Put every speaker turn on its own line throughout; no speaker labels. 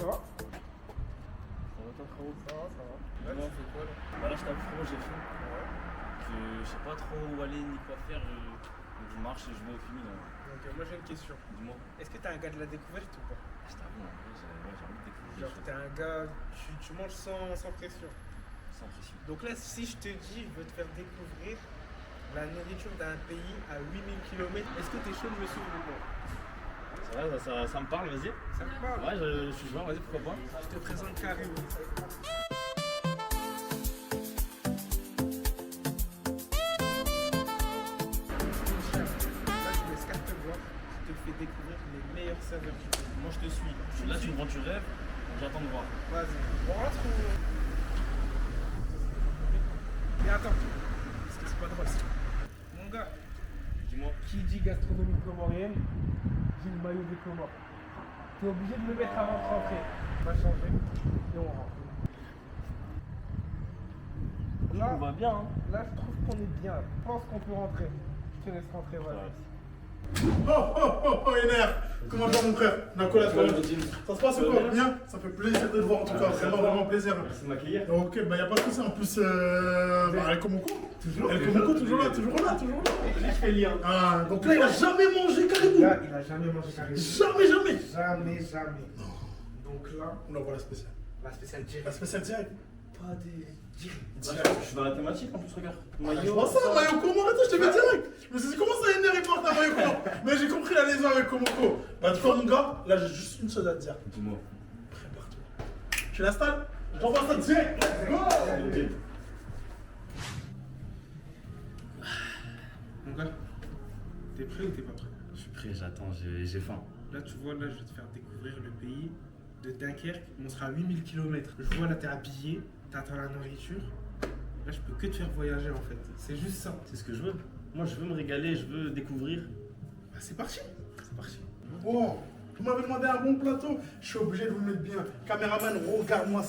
va?
Ça va toi frérot?
Ça va, ça va.
Ouais,
Là, tu fais quoi là?
Bah là je t'avoue frérot j'ai faim.
Ouais.
Je sais pas trop où aller ni quoi faire. Donc je marche et je vais au film.
Donc, moi j'ai une question.
Dis-moi.
Est-ce que t'es un gars de la découverte ou pas?
Je t'avoue en vrai j'ai envie de découvrir des
Genre,
choses.
t'es un gars, tu manges sans pression.
Sans pression.
Donc là, si je te dis, je veux te faire découvrir la nourriture d'un pays à 8000 km, est-ce que t'es chaud de me suivre ou pas?
Ça va, ça me parle, vas-y.
Ça me parle?
Ouais, je suis joueur, vas-y, pourquoi pas.
Je te présente Caribou. Là, tu laisses carte blanche, je te fais découvrir les meilleurs saveurs du pays.
Moi je te suis. Là tu me rends tu rêves, donc j'attends de voir.
Vas-y, on rentre ou... Mais attends, parce que c'est pas drôle ça. Mon gars,
Dis-moi.
qui dit gastronomie comorienne, dit le maillot des Comores. T'es obligé de le mettre avant de rentrer. On va changer et on rentre. Là,
On va bien hein.
là, je trouve qu'on est bien. Je pense qu'on peut rentrer. Je te laisse rentrer, voilà.
Oh, Ener! Comment va mon frère? Nicolas, ça se passe ou quoi? Bien? Ça fait plaisir de te voir en tout cas, vraiment plaisir.
Merci de m'accueillir.
Ok, bah y'a pas de soucis, en plus, El Komoko, toujours là.
Je fais lien.
Ah, donc là il a jamais mangé caribou!
Là, il a jamais mangé caribou.
Jamais!
Jamais. Donc là,
On envoie la spéciale.
la spéciale
La
direct.
spéciale direct.
Pas des direct.
Je suis dans la thématique en plus, regarde.
Je vois ça, maillot Komoko, attends, je t'ai fait direct! Je me suis dit, comment ça Ener il porte un maillot Komoko? Mais j'ai compris la liaison avec Komoko. Bah, tu vois, mon gars, là j'ai juste une chose à te dire.
Dis-moi.
Prépare-toi. Tu l'installes? J'envoie ça direct! Let's go!
Mon gars, t'es prêt ou t'es pas prêt?
Je suis prêt, j'attends, j'ai faim.
Là, tu vois, là, je vais te faire découvrir le pays de Dunkerque. On sera à 8000 km. Je vois, là, t'es habillé, t'attends la nourriture. Là, je peux que te faire voyager, en fait. C'est juste ça.
C'est ce que je veux. Moi je veux me régaler, je veux découvrir.
Bah, c'est parti.
C'est parti.
Bon, vous m'avez demandé un bon plateau, je suis obligé de vous le mettre bien. Caméraman, regarde-moi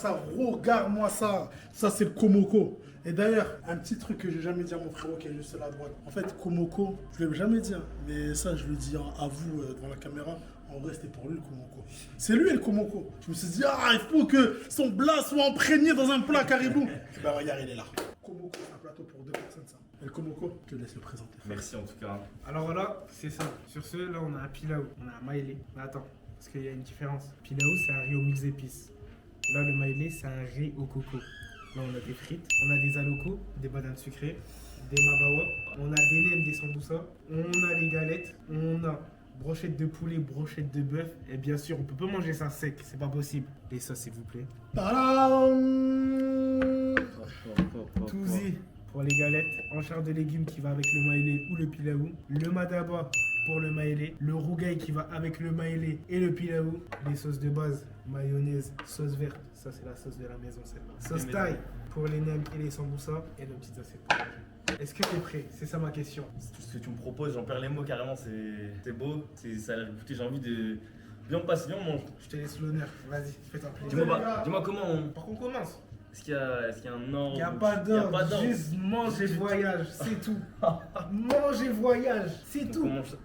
ça. Ça, c'est le Komoko. Et d'ailleurs, un petit truc que j'ai jamais dit à mon frérot qui est juste là à droite. En fait, Komoko, je ne l'ai jamais dit, hein, mais ça, je le dis à vous devant la caméra. En vrai, c'était pour lui le Komoko. C'est lui le Komoko. Je me suis dit, ah, il faut que son blas soit imprégné dans un plat caribou. Et ben, regarde, il est là. Komoko, c'est un plateau pour 2 personnes, ça. Et le Komoko, je te laisse le présenter.
Merci en tout cas.
Alors voilà, c'est ça. Sur ce, là, on a un pilaou. On a un maïlé. Mais attends, parce qu'il y a une différence. Pilaou, c'est un riz au mix épices. Là, le maïlé, c'est un riz au coco. Là, on a des frites, on a des alocos, des bananes sucrées, des mabawa, on a des nems, des samboussas, on a les galettes, on a brochette de poulet, brochette de bœuf, et bien sûr, on peut pas manger ça sec, c'est pas possible. Les sauces, s'il vous plaît.
Tadam!
Touzi pour les galettes, enchère de légumes qui va avec le maïlé ou le pilaou, le madaba pour le maïlé, le rougail qui va avec le maïlé et le pilaou, les sauces de base, mayonnaise, sauce verte, ça c'est la sauce de la maison celle-là. Sauce thaï pour les nems et les samboussas et nos petites assiettes pour manger. Est-ce que t'es prêt? C'est ça ma question.
C'est tout ce que tu me proposes, j'en perds les mots carrément, c'est beau, ça a l'air goûter, j'ai envie de bien passer, bien on mange.
Je te laisse l'honneur, vas-y, fais-toi plaisir.
Dis-moi comment on...
Par contre, on commence.
Est-ce qu'il y a un ordre?
Il n'y a pas d'ordre, juste mange et voyage, c'est tout. Mange et voyage, c'est
Donc,
tout.
on mange ça.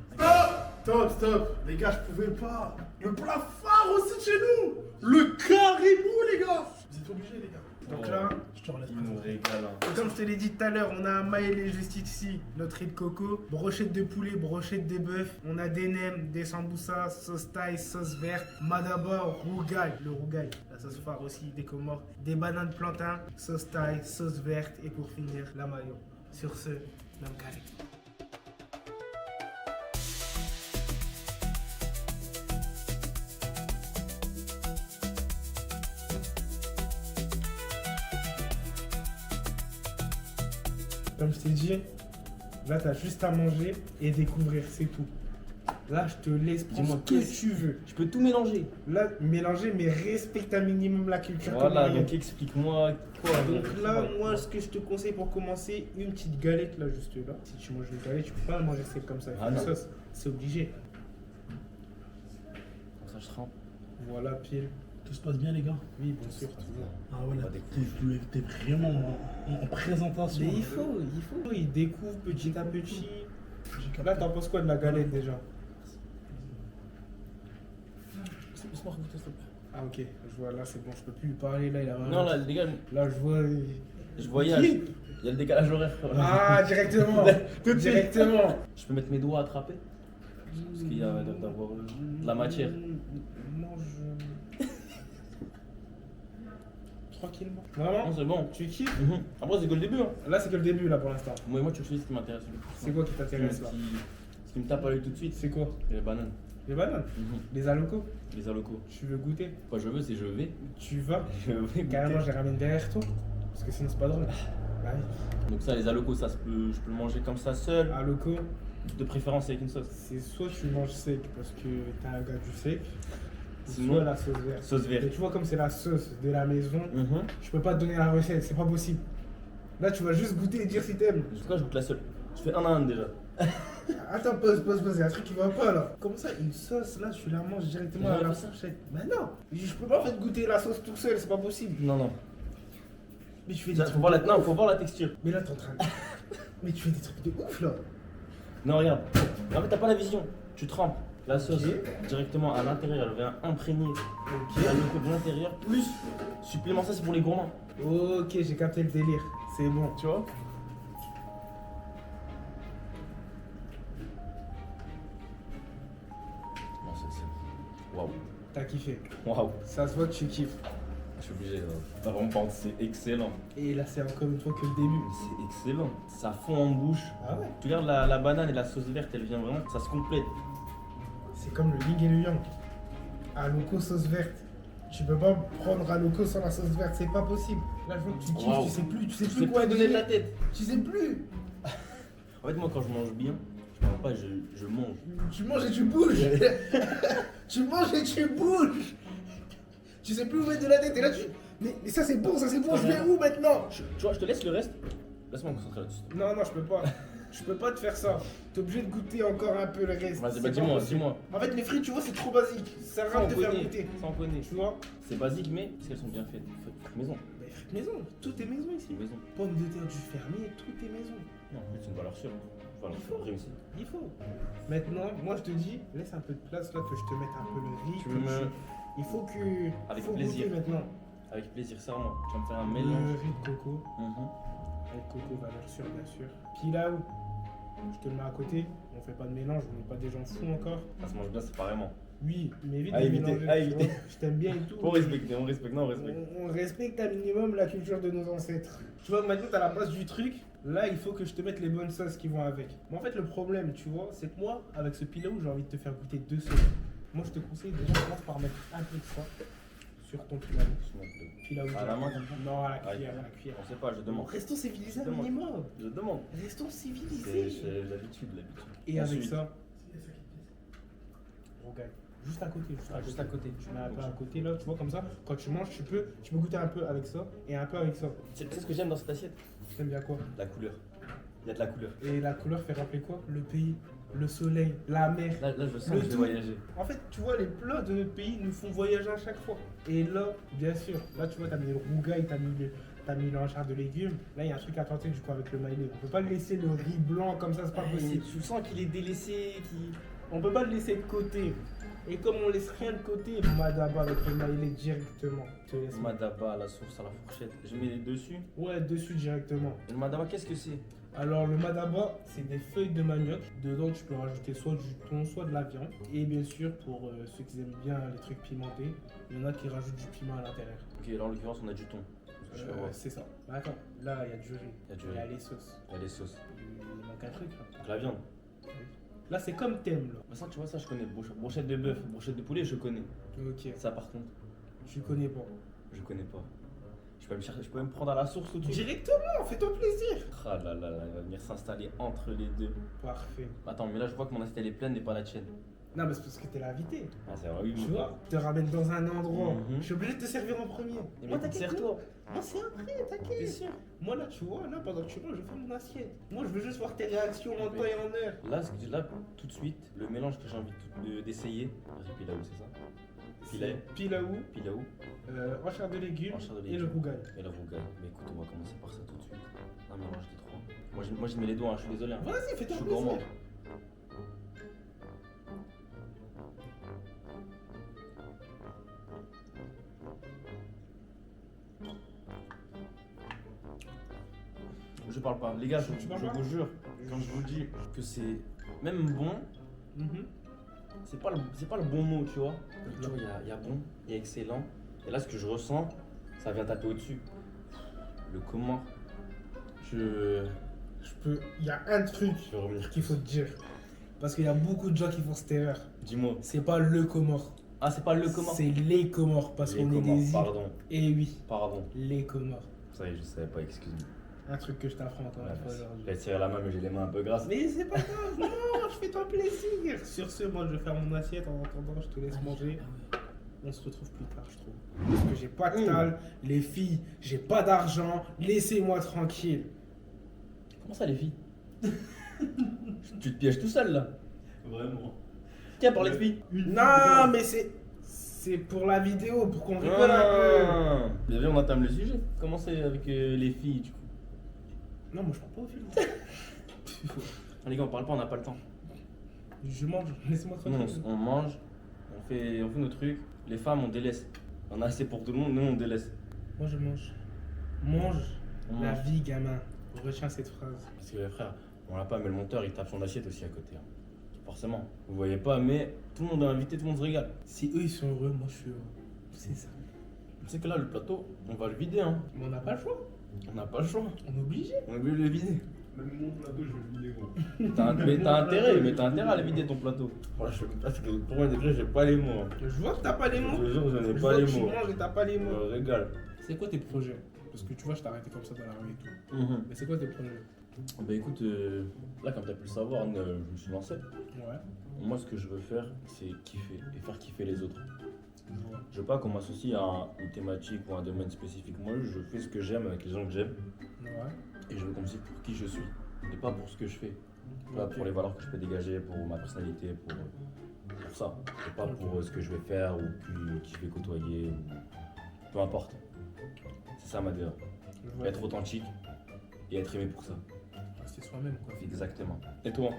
Stop. Les gars, je pouvais pas. Le plat phare aussi de chez nous. Le caribou, les gars. Vous êtes obligés, les gars.
Donc là,
Je te relève.
Il nous régale. Hein.
comme je te l'ai dit tout à l'heure, on a un maïlé juste ici, notre riz de coco, brochette de poulet, brochette de bœuf, on a des nems, des samboussas, sauce thaï, sauce verte, madaba, rougail, le rougail, la sauce phare aussi des Comores, des bananes plantain, sauce thaï, sauce verte et pour finir, la mayo. Sur ce, même carré. Comme je t'ai dit, là t'as juste à manger et découvrir, c'est tout. Là je te laisse prendre
Dis-moi,
ce que tu veux.
Je peux tout mélanger.
Là, mélanger, mais respecte un minimum la culture
Voilà,
comorienne.
donc explique-moi quoi.
Donc là, moi, ce que je te conseille pour commencer, une petite galette là, juste là. Si tu manges une galette, tu peux pas la manger sec comme ça. Il faut
Ah
une
non.
sauce, c'est obligé.
Comme ça je trempe.
Voilà, pile.
Tout se passe bien, les gars.
Oui, bien sûr, toujours.
Ah ouais,
On
là,
va découvrir.
t'es vraiment en présentation.
Mais il faut. Il découvre petit à petit.
J'ai capté.
Là, t'en penses quoi de la galette déjà?
Laisse-moi goûter s'il te plaît.
Ah ok, je vois, là c'est bon, je peux plus lui parler, là il a vraiment...
Non, là, les gars,
Là je vois...
je voyage. Il y a le décalage horaire.
Ah, directement.
Tout de suite.
Directement.
Je peux mettre mes doigts à attraper? Parce qu'il y a l'air d'avoir de la matière.
Non, je... Tranquillement. Vraiment?
Non, c'est bon.
Tu kiffes?
Après, c'est que le début. Hein.
Là c'est que le début là pour l'instant.
Moi, tu sais ce qui m'intéresse.
C'est quoi qui t'intéresse là?
Ce qui me tape à l'œil tout de suite,
C'est quoi?
c'est les bananes.
Les bananes? Les alocos?
Les alocos.
Tu veux goûter?
Quoi, je veux, c'est je vais.
Tu vas?
Je vais
Carrément je
goûter.
les ramène derrière toi. Parce que sinon c'est pas drôle. Bah oui.
Donc ça, les alocos, ça, je peux le manger comme ça seul.
Alocos,
De préférence avec une sauce.
c'est soit tu manges sec parce que t'es un gars du sec,
Sinon,
soit la sauce verte.
sauce
Mais
verte.
tu vois comme c'est la sauce de la maison, je peux pas te donner la recette, c'est pas possible. Là tu vas juste goûter et dire si t'aimes.
En tout cas, je goûte la seule. Je fais un à un déjà.
Attends, pause, il y a un truc qui va pas là. Comment ça, une sauce là, tu la manges directement
J'ai
à la
jamais fait ça.
fourchette? Bah non, je peux pas en fait goûter la sauce tout seul, c'est pas possible.
Non, non.
Mais tu fais des
Faut
trucs
voir
de
la... Non,
ouf.
faut voir la texture.
Mais là t'es en train de... Mais tu fais des trucs de ouf là.
Non, regarde. En fait, t'as pas la vision. Tu trempes la sauce
Ok.
directement à l'intérieur. Elle vient imprégner
Ok.
l'aloco de l'intérieur. Plus, supplément, ça c'est pour les gourmands.
Ok, j'ai capté le délire. C'est bon.
Tu vois? Non, c'est. Waouh.
T'as kiffé.
Waouh.
Ça se voit que tu kiffes.
Je suis obligé. Là, vraiment, par contre, c'est excellent.
Et là c'est encore une fois que le début.
C'est excellent. Ça fond en bouche.
Ah ouais.
Tu regardes la banane et la sauce verte, elle vient vraiment. Ça se complète.
C'est comme le yin et le yang. Aloko sauce verte. Tu peux pas prendre Aloko sans la sauce verte, c'est pas possible. Là je vois que tu kiffes,
Waouh.
tu sais plus
Je sais
quoi
quoi donner de la
dire.
tête.
Tu sais plus.
En fait, moi, quand je mange bien, je mange pas, je mange.
Tu manges et tu bouges. Tu manges et tu bouges. Tu sais plus où mettre de la tête et là tu... Mais ça c'est bon, je vais où maintenant?
Tu vois, je te laisse le reste. Laisse-moi me concentrer là-dessus.
Non, non, je peux pas. Je peux pas te faire ça. T'es obligé de goûter encore un peu le reste.
Vas-y,
C'est
bah
pas
dis-moi,
possible.
dis-moi.
En fait, les frites, tu vois, c'est trop basique. Ça sert à
Ça,
rien
on
de te faire
connaît.
goûter.
Ça, on connaît.
Tu vois?
C'est basique, mais parce qu'elles sont bien faites. Faites maison.
Mais frites maison, tout est maison ici.
C'est maison.
Pommes de terre du fermier, tout est maison.
Non, en fait, c'est une valeur sûre. Valeur
Il faut.
sûre, réussie.
Il faut. Maintenant, moi je te dis, laisse un peu de place là que je te mette un peu le riz.
Tu
que
veux me-
Il faut que.
Avec
faut
plaisir.
goûter maintenant.
Avec plaisir, serment. Tu vas me faire un
Le
mélange.
riz de coco. Avec coco, valeur sûre, bien sûr. Pilaou, je te le mets à côté. On fait pas de mélange, on n'est pas des gens fous encore.
Ça se mange bien séparément.
Oui, mais évite
À
de
éviter,
mélanger.
à
tu
éviter.
vois. Je t'aime bien et tout.
On respecte, on respecte, non, on respecte.
On respecte un minimum la culture de nos ancêtres. Tu vois, maintenant t'as la base du truc. Là, il faut que je te mette les bonnes sauces qui vont avec. Mais en fait, le problème, tu vois, c'est que moi, avec ce pilaou, j'ai envie de te faire goûter deux sauces. Moi, je te conseille déjà commence par mettre un peu de ça sur ton pilaou. Pilaou.
À la main, comme ça?
Non, à la
Ah,
cuillère, à la cuillère.
On sait pas, je demande.
Restons civilisés un
Je demande.
minimum.
Je demande.
Restons
C'est
civilisés.
j'ai l'habitude, l'habitude.
Et avec
Ensuite,
ça, regarde. Juste à côté.
juste à côté.
Tu mets un peu à côté là, tu vois, comme ça. Quand tu manges, tu peux goûter un peu avec ça et un peu avec ça.
Tu sais ce que j'aime dans cette assiette?
T'aimes bien quoi?
La couleur. Il y a de la couleur.
Et la couleur fait rappeler quoi? Le pays, le soleil, la mer.
Là, je sens
Le
que je vais
tout.
voyager.
En fait, tu vois, les plats de notre pays nous font voyager à chaque fois. Et là, bien sûr, là, tu vois, t'as mis le rougail, t'as mis l'enchère de légumes. Là, il y a un truc à tenter du coup avec le maïlé. On peut pas le laisser le riz blanc comme ça, c'est pas possible.
Tu sens qu'il est délaissé,
On peut pas le laisser de côté. Et comme on laisse rien de côté, madaba avec le maïlé directement. Je te laisse.
Madaba, la sauce à la fourchette. Je mets dessus.
Ouais, dessus directement.
Et le madaba, qu'est-ce que c'est?
Alors le madaba, c'est des feuilles de manioc. Dedans, tu peux rajouter soit du thon, soit de la viande. Et bien sûr, pour ceux qui aiment bien les trucs pimentés, il y en a qui rajoutent du piment à l'intérieur.
Ok, là en l'occurrence, on a du thon. Je fais voir.
C'est ça. Bah, attends, là, il y a du riz.
Il y a du
Il y a
riz.
les sauces.
Il y a les sauces.
Il manque un truc là.
Donc la viande.
Là, c'est comme thème là.
Bah ça, tu vois, ça je connais. Brochette de bœuf, brochette de poulet, je connais.
Ok.
Ça par contre,
Tu connais pas.
je connais pas. Je peux me chercher, je peux me prendre à la source tout de suite.
Directement, fais-toi plaisir.
Ah là là là, il va venir s'installer entre les deux.
Parfait.
Attends, mais là je vois que mon assiette elle est pleine et pas la tienne.
Non, mais c'est parce que t'es l'invité.
Ah c'est vrai, oui,
Tu vois, je te ramène dans un endroit.
Mhm.
Je suis obligé de te servir en premier.
Et
Moi,
mais
t'inquiète.
sers-toi.
Moi, c'est après,
T'es
t'inquiète.
sûr?
Moi, là, tu vois, là, pendant que tu manges, je fais mon assiette. Moi, je veux juste voir tes réactions en temps et en heure.
Là, tout de suite, le mélange que j'ai envie d'essayer. C'est pilaou, c'est ça? Pilaou.
Pilaou,
Pilaou
enchère de légumes
Enchère de
et le
légumes.
rougail.
et le rougail. Mais écoute, on va commencer par ça tout de suite. Un mélange des trois. Moi, je mets les doigts, hein, je suis désolé. Hein.
Vas-y,
Je
fais-toi
suis
plaisir.
gourmand. je parle pas. Les gars,
Tu parles
je
pas
vous jure, quand je vous dis que c'est même bon,
Mhm.
c'est pas le bon mot, tu vois. Tu vois, il y a bon, il y a excellent. Et là, ce que je ressens, ça vient taper au-dessus. Le comment je
Il y a un truc
vais revenir.
qu'il faut te dire. Parce qu'il y a beaucoup de gens qui font cette erreur.
Dis-moi.
C'est pas le Comore.
Ah, c'est pas le comment.
C'est les Comores. Parce
Les
qu'on est
Comores,
des îles.
pardon.
Et oui,
Pardon.
les Comores.
Ça y est, je savais pas, excuse-moi.
Un truc que je t'apprends encore une fois aujourd'hui.
J'ai tiré la main, mais j'ai les mains un peu grasses.
Mais c'est pas grave, non, je fais toi plaisir. Sur ce, moi je vais faire mon assiette en attendant, je te laisse manger. On se retrouve plus tard, je trouve. Parce que j'ai pas de tal, les filles, j'ai pas d'argent, laissez-moi tranquille.
Comment ça, les filles? Tu te pièges tout seul là. Vraiment. Qui a parlé de filles?
Non, mais c'est pour la vidéo, pour qu'on rigole un
Bien vu, on entame le sujet. Comment c'est avec les filles du coup?
peu. Non, moi je parle pas aux filles.
Ah, les gars, on parle pas, on n'a pas le temps.
Je mange, laissez-moi
Nous,
tranquille.
on mange, on fait nos trucs. Les femmes, on délaisse. On a assez pour tout le monde, nous, on délaisse.
Moi je mange. Mange
On
la
mange.
vie, gamin. Retiens cette phrase.
Parce que frère, on l'a pas, mais le monteur, il tape son assiette aussi à côté. Hein. Forcément. Vous voyez pas, mais tout le monde est invité, tout le monde se régale.
Si eux ils sont heureux, moi je suis heureux. C'est ça.
Tu sais que là, le plateau, on va le vider. Hein.
Mais on n'a pas le choix.
On n'a pas le choix.
On est obligé.
On est obligé de le vider.
Même mon plateau, je vais le vider, gros.
T'as intérêt à le vider ton plateau. Voilà, je sais pas, parce que pour moi, déjà, j'ai pas les mots. Hein.
Je vois que t'as pas les mots.
Je te jure, je
Je
n'ai
vois
pas les
que tu
mots.
manges et t'as pas les
Je
mots.
me régale.
C'est quoi tes projets? Parce que tu vois, je t'ai arrêté comme ça dans la rue et tout. Mais c'est quoi tes projets?
Bah écoute, là, comme t'as pu le savoir, je me suis lancé.
Ouais.
Moi, ce que je veux faire, c'est kiffer et faire kiffer les autres.
Je vois.
Je veux pas qu'on m'associe à une thématique ou à un domaine spécifique. Moi, je fais ce que j'aime avec les gens que j'aime
Ouais.
et je veux qu'on me dise pour qui je suis et pas pour ce que je fais. Pas
Ok.
pour les valeurs que je peux dégager, pour ma personnalité, pour ça. Et pas pour ce que je vais faire ou qui je vais côtoyer. Peu importe. C'est ça ma DA.
Je vois.
Être authentique et être aimé pour ça.
Rester soi-même, quoi.
Exactement. Et toi?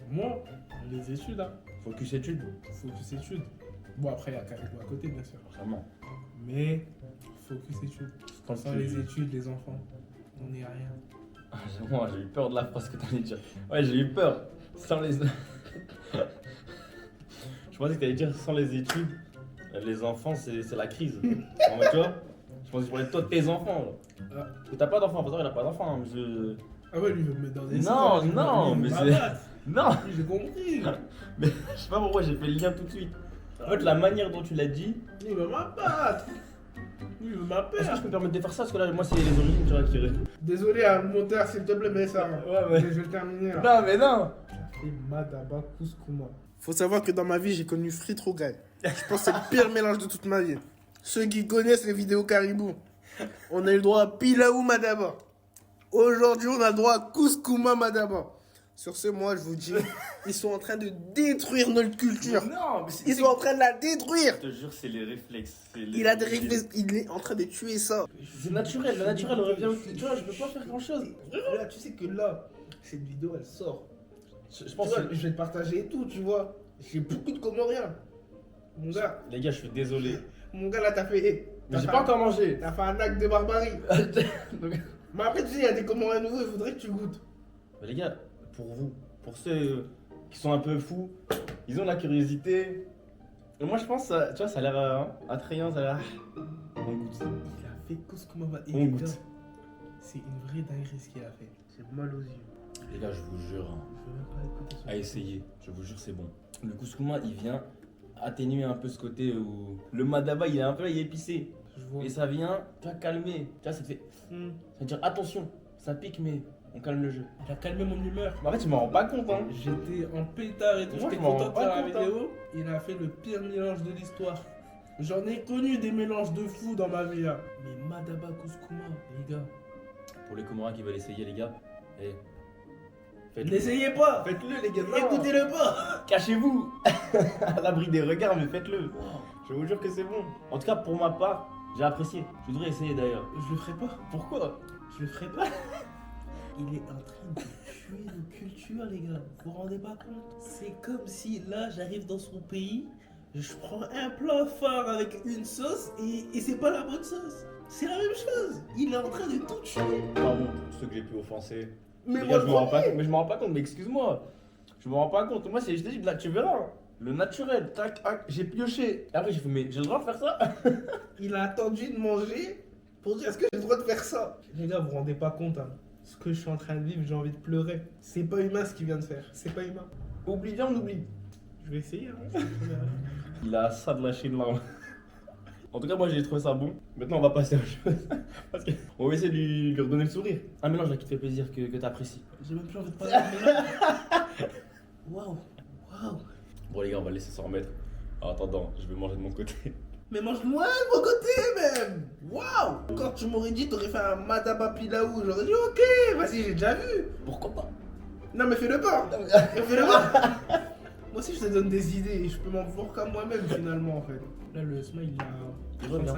Moi, les études, hein.
Focus études?
Focus études. Bon, après, il y a Caribou à côté, bien sûr.
Forcément.
Mais, focus études.
Quand
Sans
tu-
les études, les enfants, on n'est à rien.
Ah, moi, j'ai eu peur de la phrase que t'allais dire. Ouais, j'ai eu peur. Sans les. Je pensais que t'allais dire sans les études, les enfants, c'est la crise. Non, mais tu vois, je pensais que tu parlais de toi, de tes enfants. Là.
Ah.
Mais t'as pas d'enfant, faut savoir, il a pas d'enfant. Hein,
Ah ouais, lui, il veut me mettre dans des
Non,
cités,
non,
lui,
mais
il
c'est-
m'abatte.
Non,
Oui, j'ai compris.
mais je sais pas pourquoi j'ai fait le lien tout de suite. En fait, la manière dont tu l'as dit,
Lui, il veut m'abattre. Lui, il veut ma
est-ce que
paire.
je peux me permettre de faire ça? Parce que là, moi, c'est les origines, tu vois, qui.
Désolé, hein, monteur, s'il te plaît, mais ça.
Ouais, mais-
Je vais le terminer là.
Non, mais non!
Et Madaba Kouskouma. Faut savoir que dans ma vie, j'ai connu Frites Rougail. Je pense que c'est le pire mélange de toute ma vie. Ceux qui connaissent les vidéos Caribou, on a eu le droit à Pilaou Madaba. Aujourd'hui, on a le droit à Kouskouma Madaba. Sur ce, moi, je vous dis, ils sont en train de détruire notre culture.
Non, mais
Ils sont en train de la détruire.
Je te jure, c'est les réflexes.
Il a des réflexes, il est en train de tuer ça.
C'est naturel, le naturel revient. Tu vois, je peux pas faire grand chose.
Là, tu sais que là, cette vidéo, elle sort.
Je
Tu
pense
vois,
que.
je vais te partager et tout, tu vois. J'ai beaucoup de Comoriens. Mon gars,
Les gars, je suis désolé.
là, t'as fait.
Mais j'ai pas encore mangé.
T'as fait un acte de barbarie. Mais après, tu sais, il y a des Comoriens nouveaux, il faudrait que tu goûtes.
Mais les gars, pour vous, pour ceux qui sont un peu fous, ils ont la curiosité. Et moi, je pense, tu vois, ça a l'air attrayant, ça a l'air. On goûte.
Il a fait Kouskouma.
On goûte.
C'est une vraie dinguerie ce qu'il a fait. C'est mal aux yeux.
Les gars, je vous jure, hein,
Je veux même pas écouter ça.
à essayer. Je vous jure, c'est bon. Le couscous, il vient atténuer un peu ce côté où le madaba, il est un peu il est épicé.
Je vois.
Et ça vient, tu vois, calmer. Tu vois, ça te fait.
Hmm.
Ça veut dire attention, ça pique, mais on calme le jeu.
Il a calmé mon humeur.
Mais en fait, tu m'en rends pas compte, hein.
J'étais en pétard et tout,
Moi,
j'étais
je m'en
content
rends
de
pas
faire la
compte, hein.
vidéo. Il a fait le pire mélange de l'histoire. J'en ai connu des mélanges de fous dans ma vie. Hein. Mais Madaba Kouskouma, les gars.
Pour les Comoriens qui veulent essayer, les gars, eh, faites-le.
N'essayez pas.
Faites-le, les gars. non.
Écoutez-le pas.
Cachez-vous à l'abri des regards, mais faites-le. Je vous jure que c'est bon. En tout cas, pour ma part, j'ai apprécié. Tu devrais essayer d'ailleurs.
Je le ferai pas.
Pourquoi?
Je le ferai pas. Il est en train de tuer nos cultures, les gars. Vous vous rendez pas compte? C'est comme si là, j'arrive dans son pays, je prends un plat phare avec une sauce et c'est pas la bonne sauce.
C'est la même chose. Il est en train de tout tuer.
Pardon pour ceux que j'ai pu offenser.
Mais
Les
moi,
gars, je me rends pas
premier.
compte. Mais je me rends pas compte, mais excuse-moi. Je me rends pas compte. Moi, c'est, je t'ai dit, là, tu verras. Le naturel, tac, tac, j'ai pioché. Et après, j'ai fait, mais j'ai le droit de faire ça?
Il a attendu de manger pour dire est-ce que j'ai le droit de faire ça. Les gars, vous vous rendez pas compte, hein. Ce que je suis en train de vivre, j'ai envie de pleurer. C'est pas humain ce qu'il vient de faire. C'est pas humain.
Oublie, viens, on oublie.
Je vais essayer. Hein.
Il a ça de lâcher une larme. En tout cas, moi j'ai trouvé ça bon. Maintenant, on va passer à autre chose. Parce qu'on va essayer de lui redonner le sourire. Un mélange là qui te fait plaisir, que t'apprécies.
J'ai même plus envie de parler de mélange. Waouh. Waouh.
Bon, les gars, on va laisser s'en remettre. En attendant, je vais manger de mon côté.
Mais mange-moi de mon côté même. Waouh. Quand tu m'aurais dit t'aurais fait un madaba pilaou, j'aurais dit ok, vas-y, j'ai déjà vu.
Pourquoi pas?
Non mais fais-le pas. Fais-le pas. Moi aussi je te donne des idées et je peux m'en vouloir qu'à moi-même finalement en fait. Là le smile il
Il
a
revient.
35%.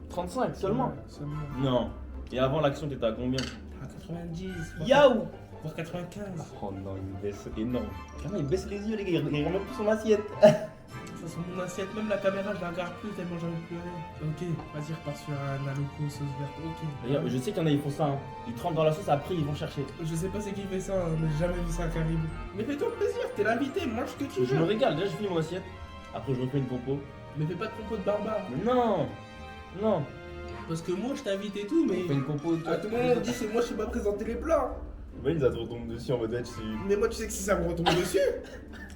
35 seulement?
Ouais, seulement.
Non. Et avant l'action, t'étais à combien?
À 90.
Yaou!
Voire 95.
Oh non, il baisse énorme. Carrément, il baisse les yeux, les gars. Il remet plus son assiette.
Ça sur mon assiette, même la caméra je la regarde plus tellement j'ai envie de pleurer. Ok, vas-y repars sur un aloco sauce verte. Ok.
D'ailleurs, je sais qu'il y en a, ils font ça. Hein. Ils trempent dans la sauce, après ils vont chercher.
Je sais pas c'est qui fait ça, hein, mais j'ai jamais vu ça à Caribou. Mais fais-toi plaisir, t'es l'invité, mange ce que tu
Je me
veux.
régale. Déjà, je finis mon assiette. Après, je refais une compo.
Mais fais pas de compo de barbare.
Mais non! Non!
Parce que moi je t'invite et tout, mais
On fait une compo.
à tout moment on dit c'est moi je sais pas présenter les plats.
Ouais, il te retombe dessus en mode ouais, tu.
Mais moi tu sais que si ça me retombe dessus,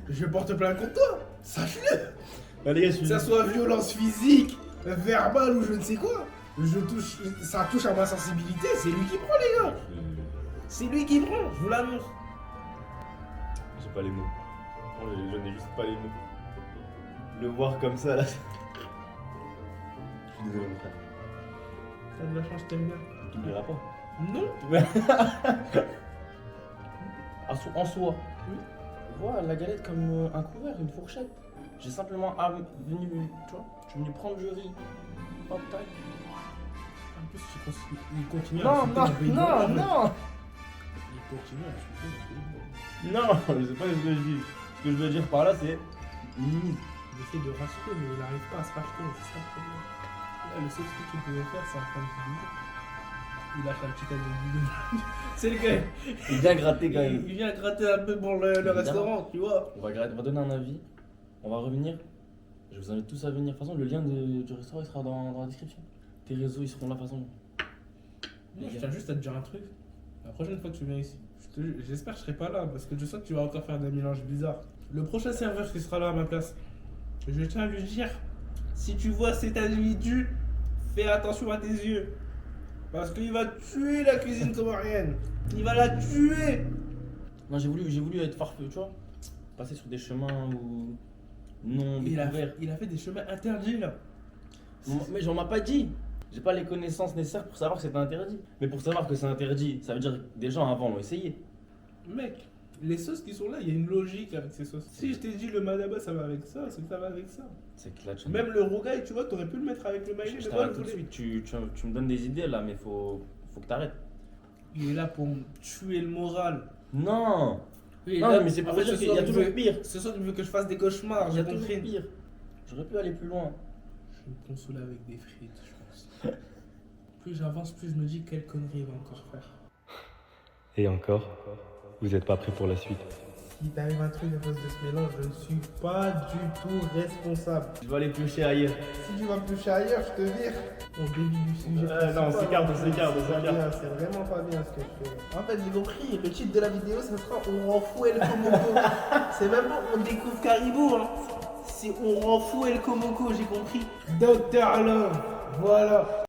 je porte plainte contre toi. Sache-le.
Allez, les gars, je
Que
suis.
ça soit violence physique, verbale ou je ne sais quoi. Ça touche à ma sensibilité, c'est lui qui prend les gars. C'est lui qui prend, je vous l'annonce.
J'ai pas les mots. Oh, je n'ai juste pas les mots. Le voir comme ça là. Je suis désolé, mon frère.
T'as de la chance, t'aimes bien.
Tu m'oublieras pas.
Non.
En soi. Vois la galette comme un couvert, une fourchette. J'ai simplement venu, tu vois, je suis venu prendre le riz. Hop, tac.
En plus, il continue à
Non,
insulter
non,
le pays
non,
blanc,
non.
Il continue à insulter le pays blanc.
Non, je sais pas ce que je dis. Ce que je veux dire par là, c'est limite.
Il essaie de racheter, mais il n'arrive pas à se racheter, c'est ça le problème. Là, le seul truc qu'il pouvait faire, c'est en fin de vidéo. Il lâche un petit cadeau de vidéo. C'est le gars.
Il vient gratter quand même.
Il vient gratter un peu pour le restaurant, tu vois.
On va donner un avis. On va revenir. Je vous invite tous à venir. De toute façon, le lien du restaurant il sera dans la description. Tes réseaux ils seront là de toute façon.
Moi, je tiens juste à te dire un truc. La prochaine fois que tu viens ici, j'espère que je serai pas là parce que je sens que tu vas encore faire des mélanges bizarres. Le prochain serveur qui sera là à ma place, je tiens à lui dire si tu vois cet individu, fais attention à tes yeux. Parce qu'il va tuer la cuisine comorienne. Il va la tuer.
Non, j'ai voulu être farfelu, tu vois. Passer sur des chemins où non
Il a
découverts.
fait des chemins interdits là.
Mais j'en m'a pas dit. J'ai pas les connaissances nécessaires pour savoir que c'est interdit. Mais pour savoir que c'est interdit, ça veut dire que des gens avant l'ont essayé.
Mec, les sauces qui sont là, il y a une logique avec ces sauces. Si je t'ai dit le madaba ça va avec ça, c'est que ça va avec ça.
C'est que là, tu
Même le rogaï, tu vois, t'aurais pu le mettre avec le maïs.
je t'arrête tout de suite. Tu me donnes des idées là, mais faut que t'arrêtes.
Il est là pour me tuer le moral.
Non.
Oui,
Non,
là,
mais c'est pour
en fait,
dire
ce
qu'il y a
soir, il
toujours
veut-
pire.
Ce soir, tu veux que je fasse des cauchemars,
Il y a
j'ai
toujours
compris.
pire. J'aurais pu aller plus loin.
Je vais me consoler avec des frites, je pense. Plus j'avance, plus je me dis quelle connerie il va encore faire.
Et encore, vous n'êtes pas prêt pour la suite.
Si t'arrive un truc à cause de ce mélange, je ne suis pas du tout responsable.
Je vais aller piocher ailleurs.
Si tu vas me toucher ailleurs, je te vire. On dévie du sujet.
Non, on
principal.
s'écarte, on s'écarte, on
C'est pas
s'écarte.
bien, c'est vraiment pas bien ce que je fais. En fait, j'ai compris, le titre de la vidéo, ça sera On rend fou El Komoko. C'est même pas on découvre Caribou, hein. C'est On rend fou El Komoko, j'ai compris. Docteur Love, voilà.